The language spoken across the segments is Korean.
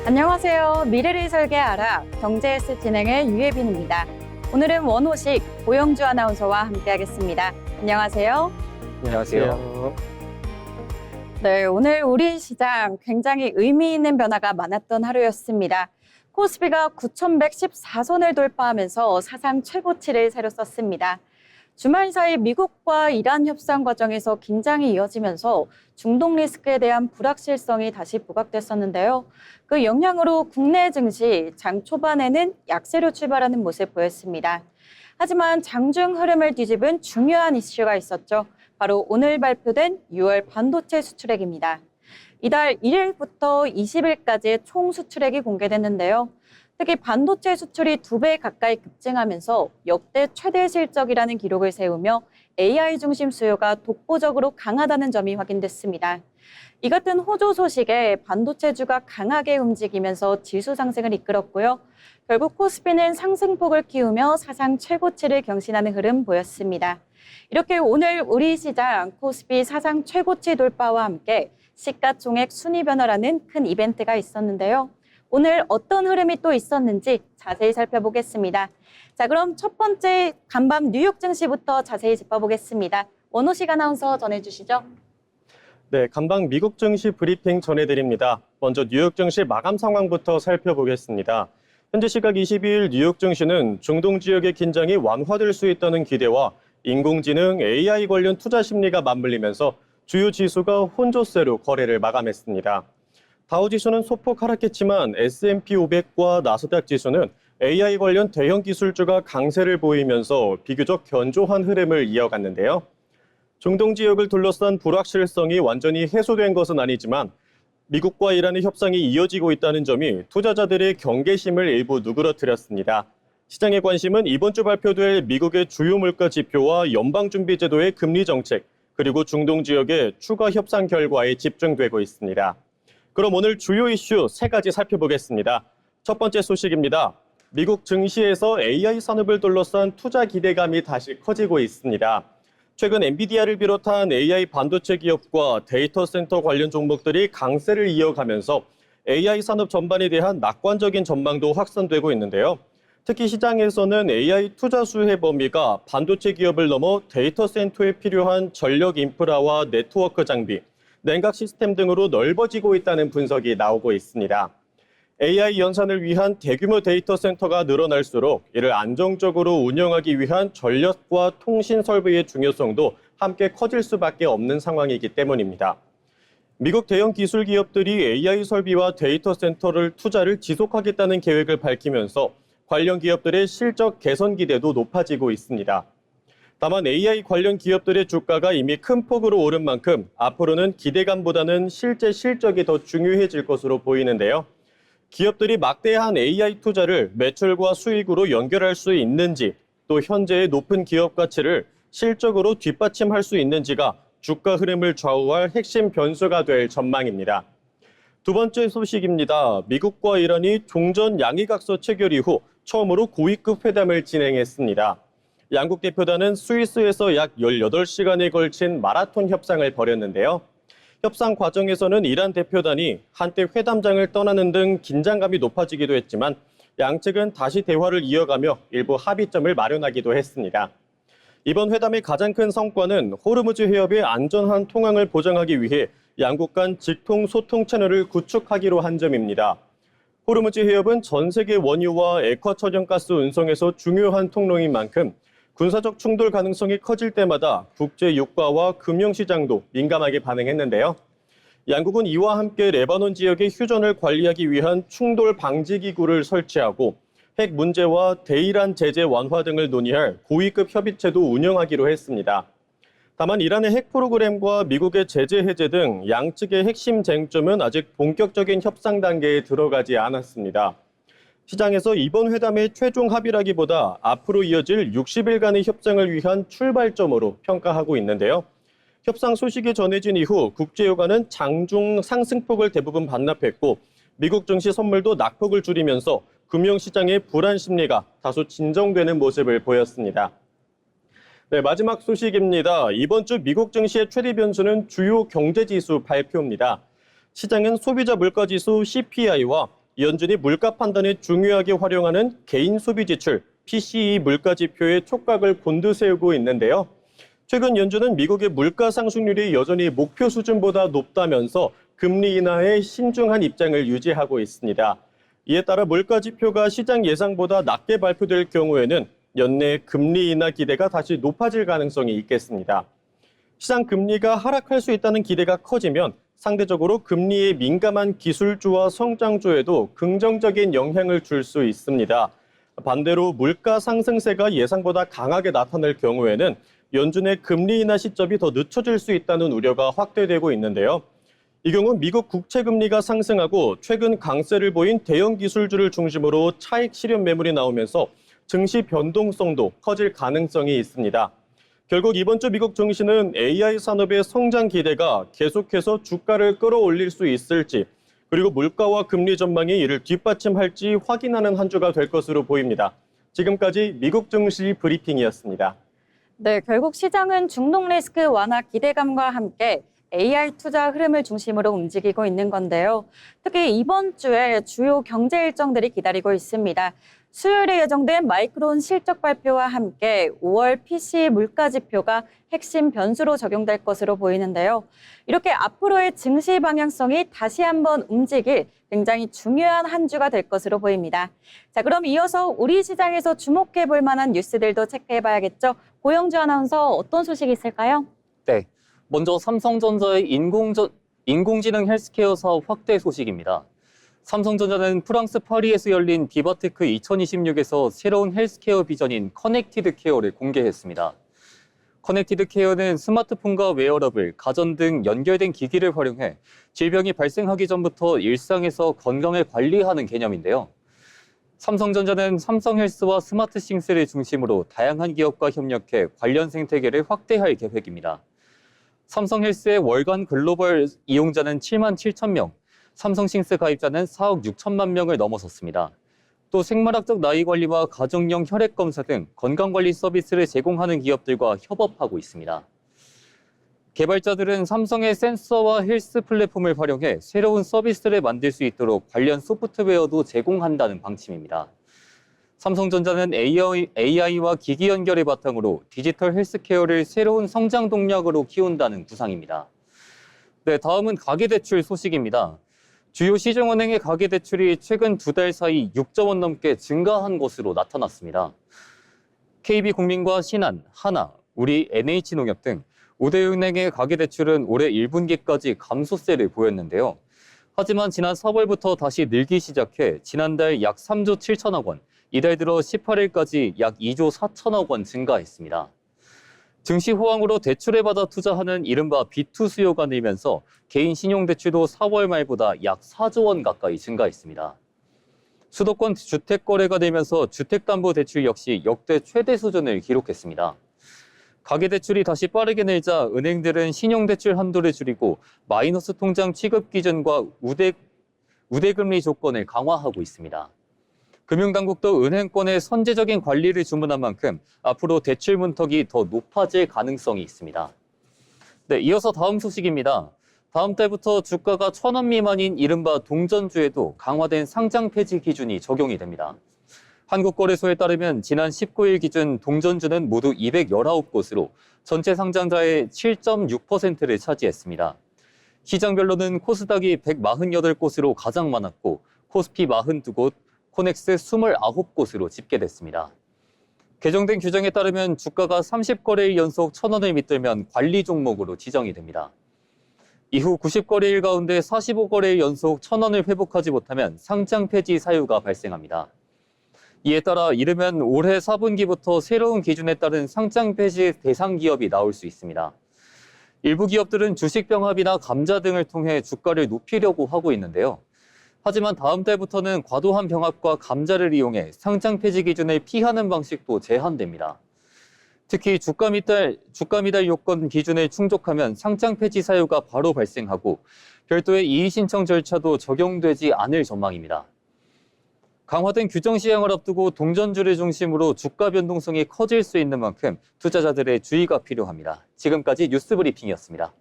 안녕하세요. 미래를 설계하라 경제S 진행의 유예빈입니다. 오늘은 원호식 고영주 아나운서와 함께하겠습니다. 안녕하세요. 안녕하세요. 네, 오늘 우리 시장 굉장히 의미 있는 변화가 많았던 하루였습니다. 코스피가 9,114선을 돌파하면서 사상 최고치를 새로 썼습니다. 주말 사이 미국과 이란 협상 과정에서 긴장이 이어지면서 중동 리스크에 대한 불확실성이 다시 부각됐었는데요. 그 영향으로 국내 증시 장 초반에는 약세로 출발하는 모습 보였습니다. 하지만 장중 흐름을 뒤집은 중요한 이슈가 있었죠. 바로 오늘 발표된 6월 반도체 수출액입니다. 이달 1일부터 20일까지의 총 수출액이 공개됐는데요. 특히 반도체 수출이 2배 가까이 급증하면서 역대 최대 실적이라는 기록을 세우며 AI 중심 수요가 독보적으로 강하다는 점이 확인됐습니다. 이 같은 호조 소식에 반도체주가 강하게 움직이면서 지수 상승을 이끌었고요. 결국 코스피는 상승폭을 키우며 사상 최고치를 경신하는 흐름 보였습니다. 이렇게 오늘 우리 시장 코스피 사상 최고치 돌파와 함께 시가총액 순위 변화라는 큰 이벤트가 있었는데요. 오늘 어떤 흐름이 또 있었는지 자세히 살펴보겠습니다. 자, 그럼 첫 번째 간밤 뉴욕 증시부터 자세히 짚어보겠습니다. 원호식 아나운서 전해주시죠. 네, 간밤 미국 증시 브리핑 전해드립니다. 먼저 뉴욕 증시 마감 상황부터 살펴보겠습니다. 현재 시각 22일 뉴욕 증시는 중동 지역의 긴장이 완화될 수 있다는 기대와 인공지능 AI 관련 투자 심리가 맞물리면서 주요 지수가 혼조세로 거래를 마감했습니다. 다우지수는 소폭 하락했지만 S&P 500과 나스닥 지수는 AI 관련 대형 기술주가 강세를 보이면서 비교적 견조한 흐름을 이어갔는데요. 중동 지역을 둘러싼 불확실성이 완전히 해소된 것은 아니지만 미국과 이란의 협상이 이어지고 있다는 점이 투자자들의 경계심을 일부 누그러뜨렸습니다. 시장의 관심은 이번 주 발표될 미국의 주요 물가 지표와 연방준비제도의 금리 정책, 그리고 중동 지역의 추가 협상 결과에 집중되고 있습니다. 그럼 오늘 주요 이슈 3가지 살펴보겠습니다. 첫 번째 소식입니다. 미국 증시에서 AI 산업을 둘러싼 투자 기대감이 다시 커지고 있습니다. 최근 엔비디아를 비롯한 AI 반도체 기업과 데이터 센터 관련 종목들이 강세를 이어가면서 AI 산업 전반에 대한 낙관적인 전망도 확산되고 있는데요. 특히 시장에서는 AI 투자 수혜 범위가 반도체 기업을 넘어 데이터 센터에 필요한 전력 인프라와 네트워크 장비, 냉각 시스템 등으로 넓어지고 있다는 분석이 나오고 있습니다. AI 연산을 위한 대규모 데이터 센터가 늘어날수록 이를 안정적으로 운영하기 위한 전력과 통신 설비의 중요성도 함께 커질 수밖에 없는 상황이기 때문입니다. 미국 대형 기술 기업들이 AI 설비와 데이터 센터를 투자를 지속하겠다는 계획을 밝히면서 관련 기업들의 실적 개선 기대도 높아지고 있습니다. 다만 AI 관련 기업들의 주가가 이미 큰 폭으로 오른 만큼 앞으로는 기대감보다는 실제 실적이 더 중요해질 것으로 보이는데요. 기업들이 막대한 AI 투자를 매출과 수익으로 연결할 수 있는지, 또 현재의 높은 기업 가치를 실적으로 뒷받침할 수 있는지가 주가 흐름을 좌우할 핵심 변수가 될 전망입니다. 두 번째 소식입니다. 미국과 이란이 종전 양해각서 체결 이후 처음으로 고위급 회담을 진행했습니다. 양국 대표단은 스위스에서 약 18시간에 걸친 마라톤 협상을 벌였는데요. 협상 과정에서는 이란 대표단이 한때 회담장을 떠나는 등 긴장감이 높아지기도 했지만 양측은 다시 대화를 이어가며 일부 합의점을 마련하기도 했습니다. 이번 회담의 가장 큰 성과는 호르무즈 해협의 안전한 통항을 보장하기 위해 양국 간 직통 소통 채널을 구축하기로 한 점입니다. 호르무즈 해협은 전 세계 원유와 액화 천연가스 운송에서 중요한 통로인 만큼 군사적 충돌 가능성이 커질 때마다 국제 유가와 금융시장도 민감하게 반응했는데요. 양국은 이와 함께 레바논 지역의 휴전을 관리하기 위한 충돌 방지 기구를 설치하고 핵 문제와 대이란 제재 완화 등을 논의할 고위급 협의체도 운영하기로 했습니다. 다만 이란의 핵 프로그램과 미국의 제재 해제 등 양측의 핵심 쟁점은 아직 본격적인 협상 단계에 들어가지 않았습니다. 시장에서 이번 회담의 최종 합의라기보다 앞으로 이어질 60일간의 협상을 위한 출발점으로 평가하고 있는데요. 협상 소식이 전해진 이후 국제유가는 장중 상승폭을 대부분 반납했고 미국 증시 선물도 낙폭을 줄이면서 금융시장의 불안 심리가 다소 진정되는 모습을 보였습니다. 네, 마지막 소식입니다. 이번 주 미국 증시의 최대 변수는 주요 경제지수 발표입니다. 시장은 소비자 물가지수 CPI와 연준이 물가 판단에 중요하게 활용하는 개인 소비 지출 PCE 물가 지표의 촉각을 곤두세우고 있는데요. 최근 연준은 미국의 물가 상승률이 여전히 목표 수준보다 높다면서 금리 인하에 신중한 입장을 유지하고 있습니다. 이에 따라 물가 지표가 시장 예상보다 낮게 발표될 경우에는 연내 금리 인하 기대가 다시 높아질 가능성이 있겠습니다. 시장 금리가 하락할 수 있다는 기대가 커지면 상대적으로 금리에 민감한 기술주와 성장주에도 긍정적인 영향을 줄 수 있습니다. 반대로 물가 상승세가 예상보다 강하게 나타날 경우에는 연준의 금리 인하 시점이 더 늦춰질 수 있다는 우려가 확대되고 있는데요. 이 경우 미국 국채 금리가 상승하고 최근 강세를 보인 대형 기술주를 중심으로 차익 실현 매물이 나오면서 증시 변동성도 커질 가능성이 있습니다. 결국 이번 주 미국 증시는 AI 산업의 성장 기대가 계속해서 주가를 끌어올릴 수 있을지, 그리고 물가와 금리 전망이 이를 뒷받침할지 확인하는 한 주가 될 것으로 보입니다. 지금까지 미국 증시 브리핑이었습니다. 네, 결국 시장은 중동 리스크 완화 기대감과 함께 AI 투자 흐름을 중심으로 움직이고 있는 건데요. 특히 이번 주에 주요 경제 일정들이 기다리고 있습니다. 수요일에 예정된 마이크론 실적 발표와 함께 5월 PCE 물가 지표가 핵심 변수로 적용될 것으로 보이는데요. 이렇게 앞으로의 증시 방향성이 다시 한번 움직일 굉장히 중요한 한 주가 될 것으로 보입니다. 자, 그럼 이어서 우리 시장에서 주목해 볼 만한 뉴스들도 체크해 봐야겠죠. 고영주 아나운서, 어떤 소식이 있을까요? 네, 먼저 삼성전자의 인공지능 헬스케어 사업 확대 소식입니다. 삼성전자는 프랑스 파리에서 열린 비바테크 2026에서 새로운 헬스케어 비전인 커넥티드 케어를 공개했습니다. 커넥티드 케어는 스마트폰과 웨어러블, 가전 등 연결된 기기를 활용해 질병이 발생하기 전부터 일상에서 건강을 관리하는 개념인데요. 삼성전자는 삼성헬스와 스마트싱스를 중심으로 다양한 기업과 협력해 관련 생태계를 확대할 계획입니다. 삼성헬스의 월간 글로벌 이용자는 7만 7천 명, 삼성싱스 가입자는 4억 6천만 명을 넘어섰습니다. 또 생물학적 나이 관리와 가정용 혈액 검사 등 건강관리 서비스를 제공하는 기업들과 협업하고 있습니다. 개발자들은 삼성의 센서와 헬스 플랫폼을 활용해 새로운 서비스를 만들 수 있도록 관련 소프트웨어도 제공한다는 방침입니다. 삼성전자는 AI와 기기 연결을 바탕으로 디지털 헬스케어를 새로운 성장 동력으로 키운다는 구상입니다. 네, 다음은 가계대출 소식입니다. 주요 시중은행의 가계대출이 최근 2달 사이 6조 원 넘게 증가한 것으로 나타났습니다. KB국민과 신한, 하나, 우리 NH농협 등 5대 은행의 가계대출은 올해 1분기까지 감소세를 보였는데요. 하지만 지난 4월부터 다시 늘기 시작해 지난달 약 3조 7천억 원, 이달 들어 18일까지 약 2조 4천억 원 증가했습니다. 증시 호황으로 대출을 받아 투자하는 이른바 B2 수요가 늘면서 개인 신용대출도 4월 말보다 약 4조 원 가까이 증가했습니다. 수도권 주택 거래가 늘면서 주택담보대출 역시 역대 최대 수준을 기록했습니다. 가계대출이 다시 빠르게 늘자 은행들은 신용대출 한도를 줄이고 마이너스 통장 취급 기준과 우대금리 조건을 강화하고 있습니다. 금융당국도 은행권의 선제적인 관리를 주문한 만큼 앞으로 대출 문턱이 더 높아질 가능성이 있습니다. 네, 이어서 다음 소식입니다. 다음 달부터 주가가 1,000원 미만인 이른바 동전주에도 강화된 상장 폐지 기준이 적용이 됩니다. 한국거래소에 따르면 지난 19일 기준 동전주는 모두 219곳으로 전체 상장자의 7.6%를 차지했습니다. 시장별로는 코스닥이 148곳으로 가장 많았고 코스피 42곳, 코넥스 29곳으로 집계됐습니다. 개정된 규정에 따르면 주가가 30거래일 연속 1,000원을 밑들면 관리 종목으로 지정이 됩니다. 이후 90거래일 가운데 45거래일 연속 1,000원을 회복하지 못하면 상장 폐지 사유가 발생합니다. 이에 따라 이르면 올해 4분기부터 새로운 기준에 따른 상장 폐지 대상 기업이 나올 수 있습니다. 일부 기업들은 주식 병합이나 감자 등을 통해 주가를 높이려고 하고 있는데요. 하지만 다음 달부터는 과도한 병합과 감자를 이용해 상장 폐지 기준을 피하는 방식도 제한됩니다. 특히 주가 미달 요건 기준을 충족하면 상장 폐지 사유가 바로 발생하고 별도의 이의 신청 절차도 적용되지 않을 전망입니다. 강화된 규정 시행을 앞두고 동전주를 중심으로 주가 변동성이 커질 수 있는 만큼 투자자들의 주의가 필요합니다. 지금까지 뉴스브리핑이었습니다.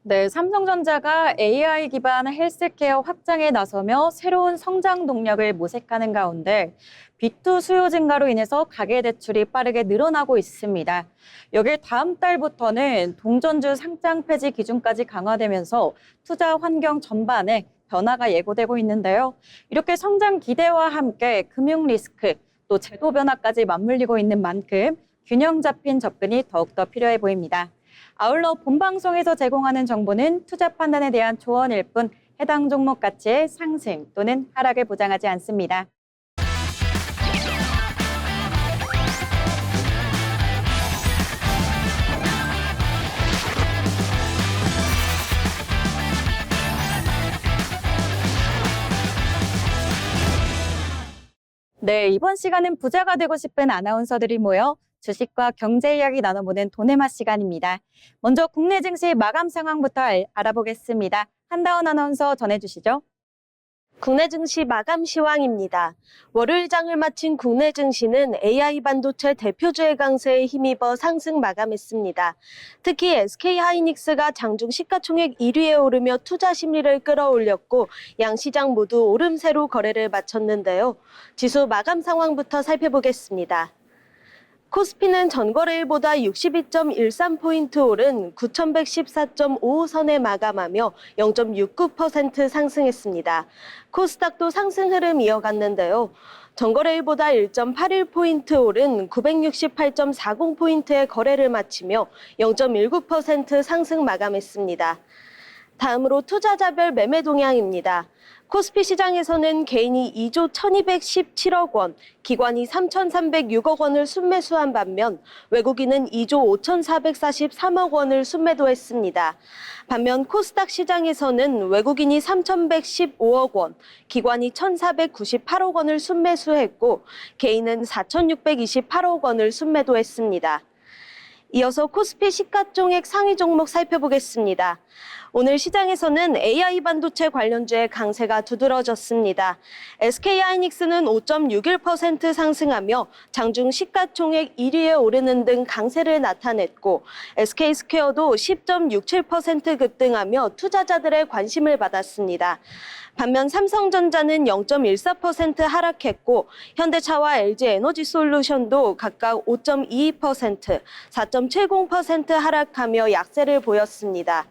네, 삼성전자가 AI 기반 헬스케어 확장에 나서며 새로운 성장 동력을 모색하는 가운데 B2 수요 증가로 인해서 가계대출이 빠르게 늘어나고 있습니다. 여기에 다음 달부터는 동전주 상장 폐지 기준까지 강화되면서 투자 환경 전반에 변화가 예고되고 있는데요. 이렇게 성장 기대와 함께 금융 리스크, 또 제도 변화까지 맞물리고 있는 만큼 균형 잡힌 접근이 더욱더 필요해 보입니다. 아울러 본방송에서 제공하는 정보는 투자 판단에 대한 조언일 뿐 해당 종목 가치의 상승 또는 하락을 보장하지 않습니다. 네, 이번 시간은 부자가 되고 싶은 아나운서들이 모여 주식과 경제 이야기 나눠보는 돈의 맛 시간입니다. 먼저 국내 증시 마감 상황부터 알아보겠습니다. 한다원 아나운서 전해주시죠. 국내 증시 마감 시황입니다. 월요일장을 마친 국내 증시는 AI 반도체 대표주의 강세에 힘입어 상승 마감했습니다. 특히 SK하이닉스가 장중 시가총액 1위에 오르며 투자 심리를 끌어올렸고 양 시장 모두 오름세로 거래를 마쳤는데요. 지수 마감 상황부터 살펴보겠습니다. 코스피는 전거래일보다 62.13포인트 오른 9,114.55선에 마감하며 0.69% 상승했습니다. 코스닥도 상승 흐름 이어갔는데요. 전거래일보다 1.81포인트 오른 968.40포인트의 거래를 마치며 0.19% 상승 마감했습니다. 다음으로 투자자별 매매 동향입니다. 코스피 시장에서는 개인이 2조 1217억 원, 기관이 3,306억 원을 순매수한 반면 외국인은 2조 5,443억 원을 순매도했습니다. 반면 코스닥 시장에서는 외국인이 3,115억 원, 기관이 1,498억 원을 순매수했고 개인은 4,628억 원을 순매도했습니다. 이어서 코스피 시가총액 상위 종목 살펴보겠습니다. 오늘 시장에서는 AI 반도체 관련주의 강세가 두드러졌습니다. SK하이닉스는 5.61% 상승하며 장중 시가총액 1위에 오르는 등 강세를 나타냈고 SK스퀘어도 10.67% 급등하며 투자자들의 관심을 받았습니다. 반면 삼성전자는 0.14% 하락했고 현대차와 LG에너지솔루션도 각각 5.22%, 4.70% 하락하며 약세를 보였습니다.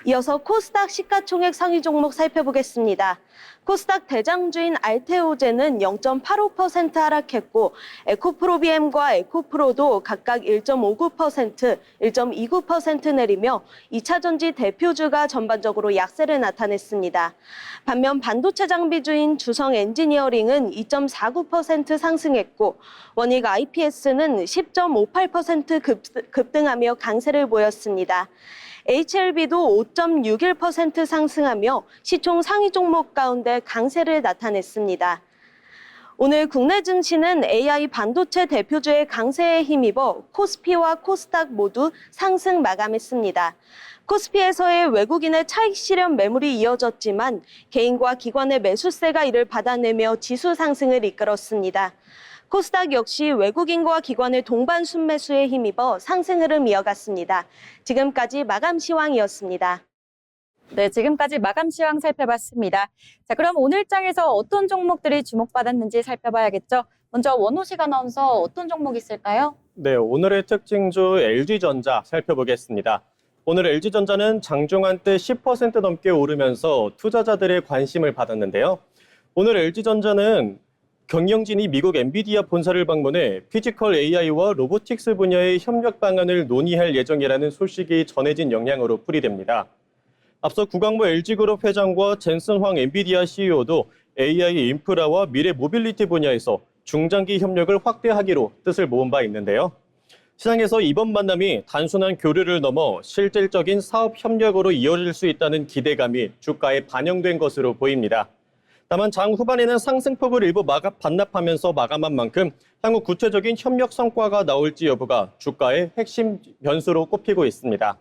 이어서 코스닥 시가총액 상위 종목 살펴보겠습니다. 코스닥 대장주인 알테오제는 0.85% 하락했고 에코프로비엠과 에코프로도 각각 1.59%, 1.29% 내리며 2차전지 대표주가 전반적으로 약세를 나타냈습니다. 반면 반도체 장비주인 주성 엔지니어링은 2.49% 상승했고 원익 IPS는 10.58% 급등하며 강세를 보였습니다. HLB도 5.61% 상승하며 시총 상위 종목 가운데 강세를 나타냈습니다. 오늘 국내 증시는 AI 반도체 대표주의 강세에 힘입어 코스피와 코스닥 모두 상승 마감했습니다. 코스피에서의 외국인의 차익 실현 매물이 이어졌지만 개인과 기관의 매수세가 이를 받아내며 지수 상승을 이끌었습니다. 코스닥 역시 외국인과 기관의 동반 순매수에 힘입어 상승 흐름 이어갔습니다. 지금까지 마감 시황이었습니다. 네, 지금까지 마감 시황 살펴봤습니다. 자, 그럼 오늘 장에서 어떤 종목들이 주목받았는지 살펴봐야겠죠. 먼저 원호식 아나운서 어떤 종목 있을까요? 네, 오늘의 특징주 LG전자 살펴보겠습니다. 오늘 LG전자는 장중 한때 10% 넘게 오르면서 투자자들의 관심을 받았는데요. 오늘 LG전자는 경영진이 미국 엔비디아 본사를 방문해 피지컬 AI와 로보틱스 분야의 협력 방안을 논의할 예정이라는 소식이 전해진 영향으로 풀이됩니다. 앞서 구광모 LG그룹 회장과 젠슨 황 엔비디아 CEO도 AI 인프라와 미래 모빌리티 분야에서 중장기 협력을 확대하기로 뜻을 모은 바 있는데요. 시장에서 이번 만남이 단순한 교류를 넘어 실질적인 사업 협력으로 이어질 수 있다는 기대감이 주가에 반영된 것으로 보입니다. 다만 장 후반에는 상승폭을 일부 반납하면서 마감한 만큼 향후 구체적인 협력 성과가 나올지 여부가 주가의 핵심 변수로 꼽히고 있습니다.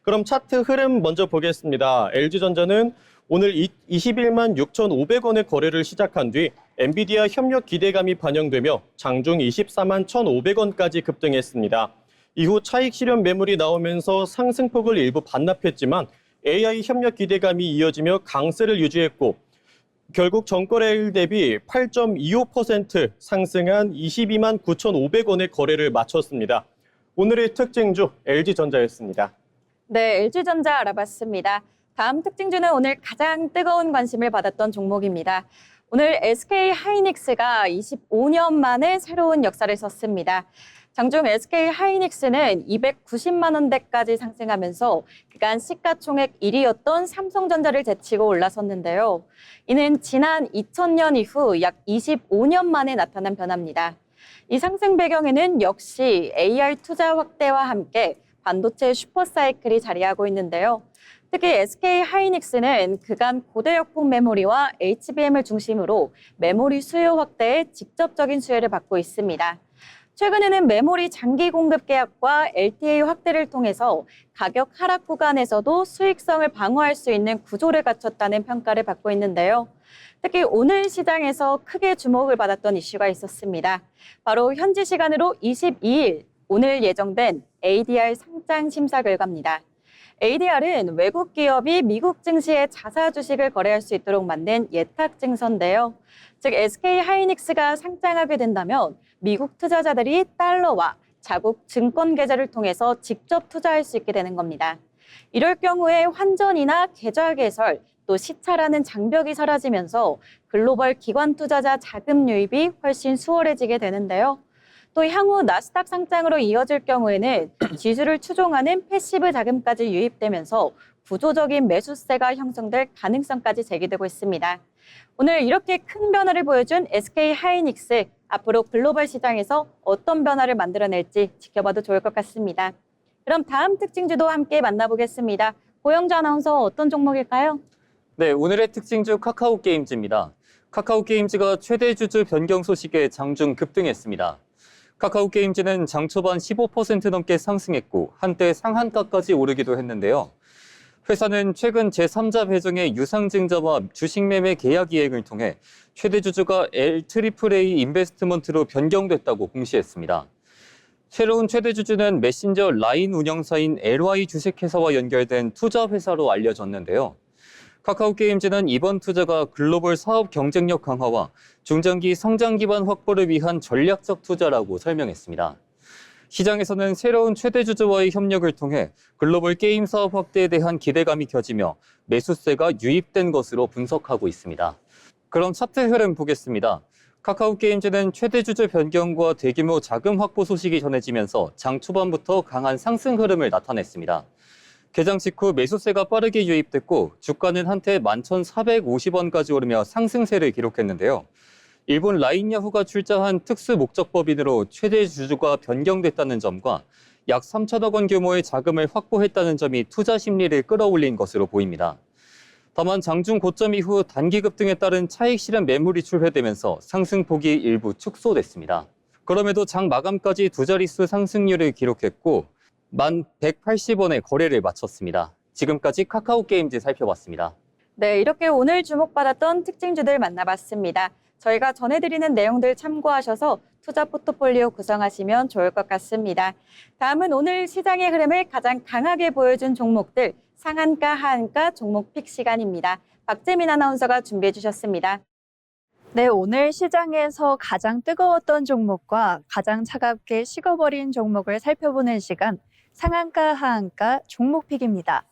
그럼 차트 흐름 먼저 보겠습니다. LG전자는 오늘 21만 6,500원의 거래를 시작한 뒤 엔비디아 협력 기대감이 반영되며 장중 24만 1,500원까지 급등했습니다. 이후 차익 실현 매물이 나오면서 상승폭을 일부 반납했지만 AI 협력 기대감이 이어지며 강세를 유지했고 결국 전거래일 대비 8.25% 상승한 22만 9,500원의 거래를 마쳤습니다. 오늘의 특징주 LG전자였습니다. 네, LG전자 알아봤습니다. 다음 특징주는 오늘 가장 뜨거운 관심을 받았던 종목입니다. 오늘 SK하이닉스가 25년 만에 새로운 역사를 썼습니다. 장중 SK하이닉스는 290만 원대까지 상승하면서 그간 시가총액 1위였던 삼성전자를 제치고 올라섰는데요. 이는 지난 2000년 이후 약 25년 만에 나타난 변화입니다. 이 상승 배경에는 역시 AR 투자 확대와 함께 반도체 슈퍼사이클이 자리하고 있는데요. 특히 SK하이닉스는 그간 고대역폭 메모리와 HBM을 중심으로 메모리 수요 확대에 직접적인 수혜를 받고 있습니다. 최근에는 메모리 장기 공급 계약과 LTA 확대를 통해서 가격 하락 구간에서도 수익성을 방어할 수 있는 구조를 갖췄다는 평가를 받고 있는데요. 특히 오늘 시장에서 크게 주목을 받았던 이슈가 있었습니다. 바로 현지 시간으로 22일 오늘 예정된 ADR 상장 심사 결과입니다. ADR은 외국 기업이 미국 증시에 자사 주식을 거래할 수 있도록 만든 예탁 증서인데요. 즉 SK하이닉스가 상장하게 된다면 미국 투자자들이 달러와 자국 증권 계좌를 통해서 직접 투자할 수 있게 되는 겁니다. 이럴 경우에 환전이나 계좌 개설, 또 시차라는 장벽이 사라지면서 글로벌 기관 투자자 자금 유입이 훨씬 수월해지게 되는데요. 또 향후 나스닥 상장으로 이어질 경우에는 지수를 추종하는 패시브 자금까지 유입되면서 구조적인 매수세가 형성될 가능성까지 제기되고 있습니다. 오늘 이렇게 큰 변화를 보여준 SK하이닉스, 앞으로 글로벌 시장에서 어떤 변화를 만들어낼지 지켜봐도 좋을 것 같습니다. 그럼 다음 특징주도 함께 만나보겠습니다. 고영주 아나운서, 어떤 종목일까요? 네, 오늘의 특징주 카카오게임즈입니다. 카카오게임즈가 최대 주주 변경 소식에 장중 급등했습니다. 카카오게임즈는 장 초반 15% 넘게 상승했고 한때 상한가까지 오르기도 했는데요. 회사는 최근 제3자 배정의 유상증자와 주식 매매 계약 이행을 통해 최대 주주가 LAAA 인베스트먼트로 변경됐다고 공시했습니다. 새로운 최대 주주는 메신저 라인 운영사인 LY 주식회사와 연결된 투자회사로 알려졌는데요. 카카오게임즈는 이번 투자가 글로벌 사업 경쟁력 강화와 중장기 성장 기반 확보를 위한 전략적 투자라고 설명했습니다. 시장에서는 새로운 최대 주주와의 협력을 통해 글로벌 게임 사업 확대에 대한 기대감이 켜지며 매수세가 유입된 것으로 분석하고 있습니다. 그럼 차트 흐름 보겠습니다. 카카오게임즈는 최대 주주 변경과 대규모 자금 확보 소식이 전해지면서 장 초반부터 강한 상승 흐름을 나타냈습니다. 개장 직후 매수세가 빠르게 유입됐고 주가는 한때 11,450원까지 오르며 상승세를 기록했는데요. 일본 라인야후가 출자한 특수 목적법인으로 최대 주주가 변경됐다는 점과 약 3천억 원 규모의 자금을 확보했다는 점이 투자 심리를 끌어올린 것으로 보입니다. 다만 장중 고점 이후 단기 급등에 따른 차익 실현 매물이 출회되면서 상승폭이 일부 축소됐습니다. 그럼에도 장 마감까지 두 자릿수 상승률을 기록했고 1,180원의 거래를 마쳤습니다. 지금까지 카카오게임즈 살펴봤습니다. 네, 이렇게 오늘 주목받았던 특징주들 만나봤습니다. 저희가 전해드리는 내용들 참고하셔서 투자 포트폴리오 구성하시면 좋을 것 같습니다. 다음은 오늘 시장의 흐름을 가장 강하게 보여준 종목들, 상한가, 하한가 종목 픽 시간입니다. 박재민 아나운서가 준비해 주셨습니다. 네, 오늘 시장에서 가장 뜨거웠던 종목과 가장 차갑게 식어버린 종목을 살펴보는 시간, 상한가, 하한가 종목픽입니다.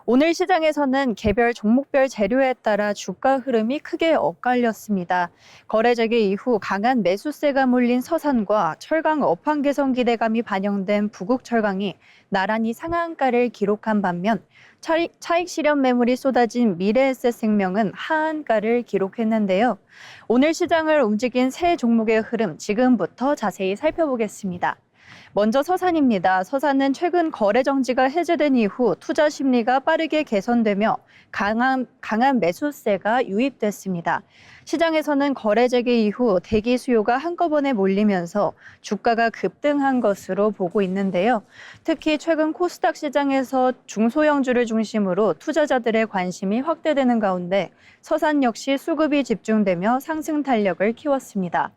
오늘 시장에서는 개별 종목별 재료에 따라 주가 흐름이 크게 엇갈렸습니다. 거래 재개 이후 강한 매수세가 몰린 서산과 철강 업황 개선 기대감이 반영된 부국철강이 나란히 상한가를 기록한 반면 차익 실현 매물이 쏟아진 미래에셋생명은 하한가를 기록했는데요. 오늘 시장을 움직인 세 종목의 흐름 지금부터 자세히 살펴보겠습니다. 먼저 서산입니다. 서산은 최근 거래 정지가 해제된 이후 투자 심리가 빠르게 개선되며 강한 매수세가 유입됐습니다. 시장에서는 거래 재개 이후 대기 수요가 한꺼번에 몰리면서 주가가 급등한 것으로 보고 있는데요. 특히 최근 코스닥 시장에서 중소형주를 중심으로 투자자들의 관심이 확대되는 가운데 서산 역시 수급이 집중되며 상승 탄력을 키웠습니다.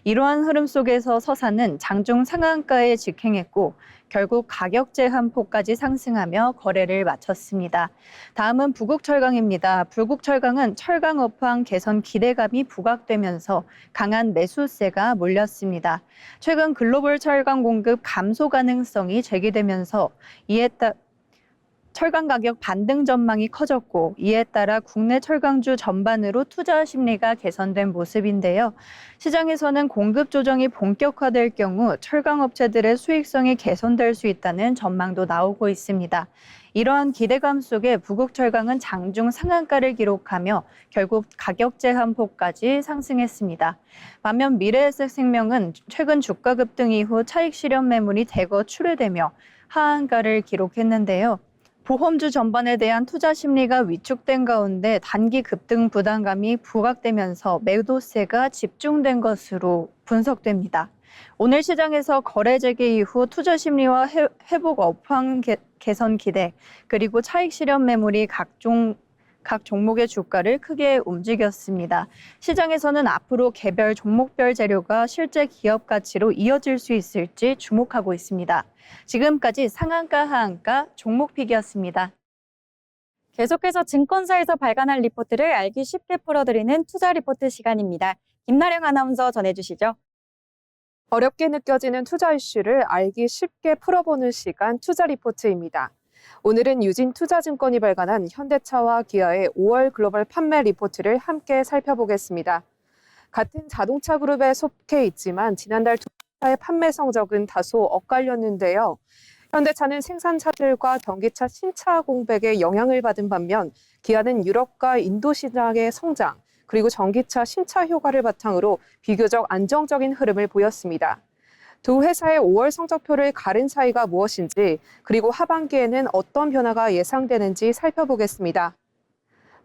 이러한 흐름 속에서 서산은 장중 상한가에 직행했고 결국 가격 제한폭까지 상승하며 거래를 마쳤습니다. 다음은 부국철강입니다. 부국철강은 철강 업황 개선 기대감이 부각되면서 강한 매수세가 몰렸습니다. 최근 글로벌 철강 공급 감소 가능성이 제기되면서 철강 가격 반등 전망이 커졌고 이에 따라 국내 철강주 전반으로 투자 심리가 개선된 모습인데요. 시장에서는 공급 조정이 본격화될 경우 철강 업체들의 수익성이 개선될 수 있다는 전망도 나오고 있습니다. 이러한 기대감 속에 부국철강은 장중 상한가를 기록하며 결국 가격 제한폭까지 상승했습니다. 반면 미래에셋생명은 최근 주가 급등 이후 차익 실현 매물이 대거 출회되며 하한가를 기록했는데요. 보험주 전반에 대한 투자 심리가 위축된 가운데 단기 급등 부담감이 부각되면서 매도세가 집중된 것으로 분석됩니다. 오늘 시장에서 거래 재개 이후 투자 심리와 회복 업황 개선 기대, 그리고 차익 실현 매물이 각 종목의 주가를 크게 움직였습니다. 시장에서는 앞으로 개별 종목별 재료가 실제 기업 가치로 이어질 수 있을지 주목하고 있습니다. 지금까지 상한가 하한가 종목픽이었습니다. 계속해서 증권사에서 발간한 리포트를 알기 쉽게 풀어드리는 투자 리포트 시간입니다. 김나령 아나운서 전해주시죠. 어렵게 느껴지는 투자 이슈를 알기 쉽게 풀어보는 시간 투자 리포트입니다. 오늘은 유진투자증권이 발간한 현대차와 기아의 5월 글로벌 판매 리포트를 함께 살펴보겠습니다. 같은 자동차 그룹에 속해 있지만 지난달 두 차의 판매 성적은 다소 엇갈렸는데요. 현대차는 생산 차질과 전기차 신차 공백에 영향을 받은 반면 기아는 유럽과 인도 시장의 성장, 그리고 전기차 신차 효과를 바탕으로 비교적 안정적인 흐름을 보였습니다. 두 회사의 5월 성적표를 가른 사이가 무엇인지, 그리고 하반기에는 어떤 변화가 예상되는지 살펴보겠습니다.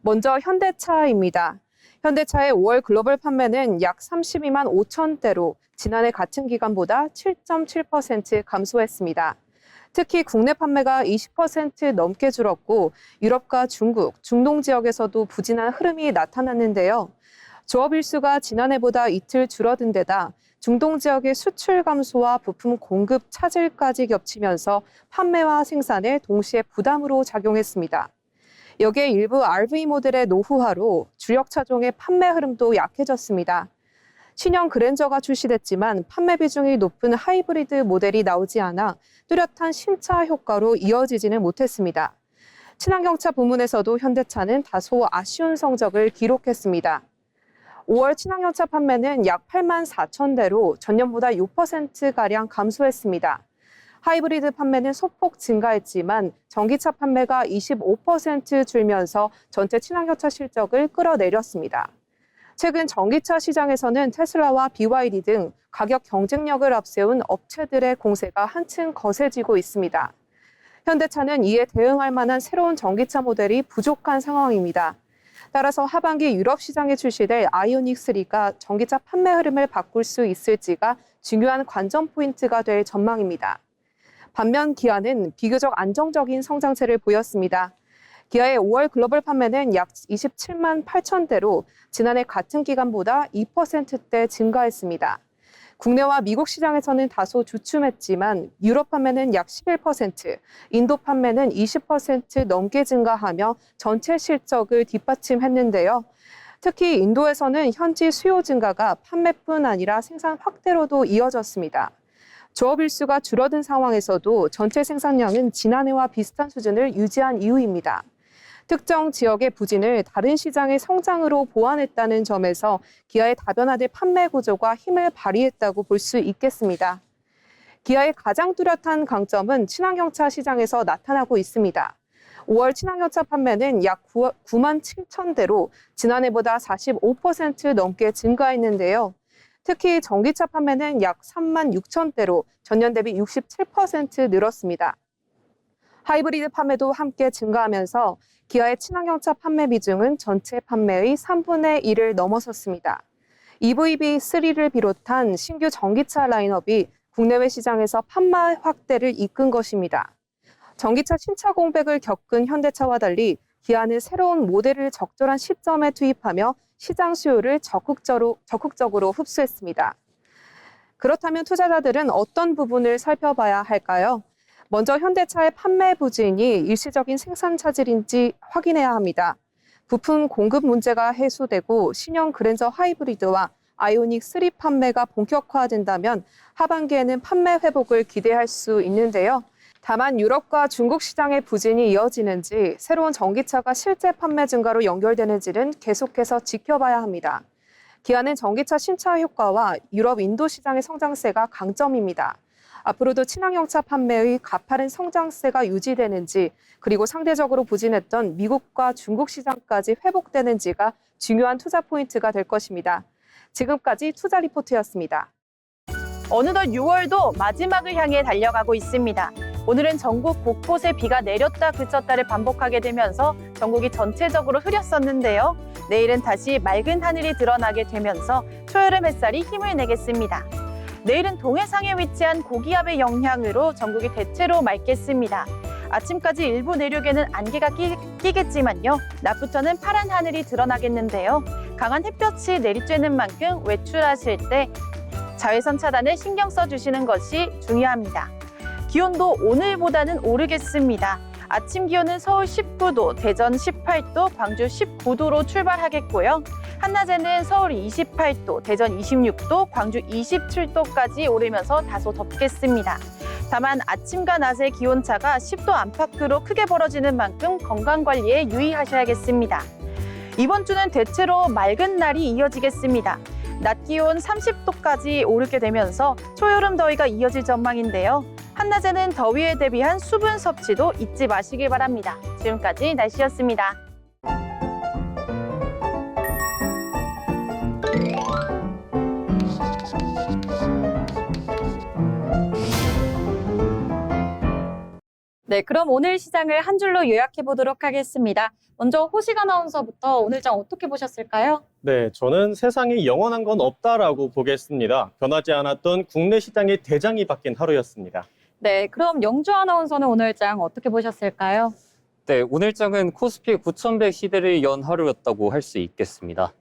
먼저 현대차입니다. 현대차의 5월 글로벌 판매는 약 32만 5천 대로 지난해 같은 기간보다 7.7% 감소했습니다. 특히 국내 판매가 20% 넘게 줄었고 유럽과 중국, 중동 지역에서도 부진한 흐름이 나타났는데요. 조업 일수가 지난해보다 이틀 줄어든 데다 중동 지역의 수출 감소와 부품 공급 차질까지 겹치면서 판매와 생산에 동시에 부담으로 작용했습니다. 여기에 일부 RV 모델의 노후화로 주력 차종의 판매 흐름도 약해졌습니다. 신형 그랜저가 출시됐지만 판매 비중이 높은 하이브리드 모델이 나오지 않아 뚜렷한 신차 효과로 이어지지는 못했습니다. 친환경차 부문에서도 현대차는 다소 아쉬운 성적을 기록했습니다. 5월 친환경차 판매는 약 8만 4천 대로 전년보다 6%가량 감소했습니다. 하이브리드 판매는 소폭 증가했지만 전기차 판매가 25% 줄면서 전체 친환경차 실적을 끌어내렸습니다. 최근 전기차 시장에서는 테슬라와 BYD 등 가격 경쟁력을 앞세운 업체들의 공세가 한층 거세지고 있습니다. 현대차는 이에 대응할 만한 새로운 전기차 모델이 부족한 상황입니다. 따라서 하반기 유럽 시장에 출시될 아이오닉 3가 전기차 판매 흐름을 바꿀 수 있을지가 중요한 관전 포인트가 될 전망입니다. 반면 기아는 비교적 안정적인 성장세를 보였습니다. 기아의 5월 글로벌 판매는 약 27만 8천 대로 지난해 같은 기간보다 2%대 증가했습니다. 국내와 미국 시장에서는 다소 주춤했지만 유럽 판매는 약 11%, 인도 판매는 20% 넘게 증가하며 전체 실적을 뒷받침했는데요. 특히 인도에서는 현지 수요 증가가 판매뿐 아니라 생산 확대로도 이어졌습니다. 조업 일수가 줄어든 상황에서도 전체 생산량은 지난해와 비슷한 수준을 유지한 이유입니다. 특정 지역의 부진을 다른 시장의 성장으로 보완했다는 점에서 기아의 다변화된 판매 구조가 힘을 발휘했다고 볼 수 있겠습니다. 기아의 가장 뚜렷한 강점은 친환경차 시장에서 나타나고 있습니다. 5월 친환경차 판매는 약 9만 7천 대로 지난해보다 45% 넘게 증가했는데요. 특히 전기차 판매는 약 3만 6천 대로 전년 대비 67% 늘었습니다. 하이브리드 판매도 함께 증가하면서 기아의 친환경차 판매 비중은 전체 판매의 3분의 1을 넘어섰습니다. EV3를 비롯한 신규 전기차 라인업이 국내외 시장에서 판매 확대를 이끈 것입니다. 전기차 신차 공백을 겪은 현대차와 달리 기아는 새로운 모델을 적절한 시점에 투입하며 시장 수요를 적극적으로 흡수했습니다. 그렇다면 투자자들은 어떤 부분을 살펴봐야 할까요? 먼저 현대차의 판매 부진이 일시적인 생산 차질인지 확인해야 합니다. 부품 공급 문제가 해소되고 신형 그랜저 하이브리드와 아이오닉 3 판매가 본격화된다면 하반기에는 판매 회복을 기대할 수 있는데요. 다만 유럽과 중국 시장의 부진이 이어지는지 새로운 전기차가 실제 판매 증가로 연결되는지는 계속해서 지켜봐야 합니다. 기아는 전기차 신차 효과와 유럽, 인도 시장의 성장세가 강점입니다. 앞으로도 친환경차 판매의 가파른 성장세가 유지되는지, 그리고 상대적으로 부진했던 미국과 중국 시장까지 회복되는지가 중요한 투자 포인트가 될 것입니다. 지금까지 투자 리포트였습니다. 어느덧 6월도 마지막을 향해 달려가고 있습니다. 오늘은 전국 곳곳에 비가 내렸다 그쳤다를 반복하게 되면서 전국이 전체적으로 흐렸었는데요. 내일은 다시 맑은 하늘이 드러나게 되면서 초여름 햇살이 힘을 내겠습니다. 내일은 동해상에 위치한 고기압의 영향으로 전국이 대체로 맑겠습니다. 아침까지 일부 내륙에는 안개가 끼겠지만요. 낮부터는 파란 하늘이 드러나겠는데요. 강한 햇볕이 내리쬐는 만큼 외출하실 때 자외선 차단에 신경 써주시는 것이 중요합니다. 기온도 오늘보다는 오르겠습니다. 아침 기온은 서울 19도, 대전 18도, 광주 19도로 출발하겠고요. 한낮에는 서울 28도, 대전 26도, 광주 27도까지 오르면서 다소 덥겠습니다. 다만 아침과 낮의 기온차가 10도 안팎으로 크게 벌어지는 만큼 건강관리에 유의하셔야겠습니다. 이번 주는 대체로 맑은 날이 이어지겠습니다. 낮 기온 30도까지 오르게 되면서 초여름 더위가 이어질 전망인데요. 한낮에는 더위에 대비한 수분 섭취도 잊지 마시길 바랍니다. 지금까지 날씨였습니다. 네, 그럼 오늘 시장을 한 줄로 요약해 보도록 하겠습니다. 먼저 호식 아나운서부터 오늘 장 어떻게 보셨을까요? 네, 저는 세상에 영원한 건 없다라고 보겠습니다. 변하지 않았던 국내 시장의 대장이 바뀐 하루였습니다. 네, 그럼 영주 아나운서는 오늘 장 어떻게 보셨을까요? 네, 오늘 장은 코스피 9100 시대를 연 하루였다고 할 수 있겠습니다.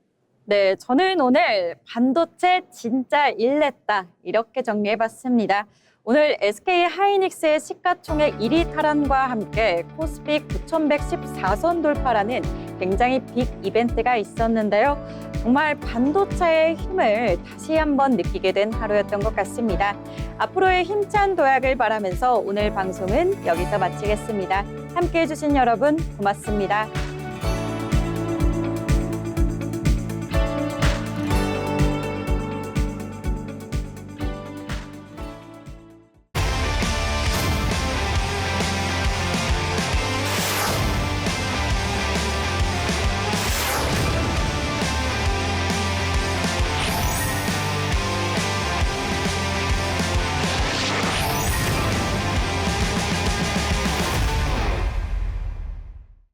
네, 저는 오늘 반도체 진짜 일냈다 이렇게 정리해봤습니다. 오늘 SK 하이닉스의 시가총액 1위 탈환과 함께 코스피 9114선 돌파라는 굉장히 빅 이벤트가 있었는데요. 정말 반도체의 힘을 다시 한번 느끼게 된 하루였던 것 같습니다. 앞으로의 힘찬 도약을 바라면서 오늘 방송은 여기서 마치겠습니다. 함께해 주신 여러분 고맙습니다.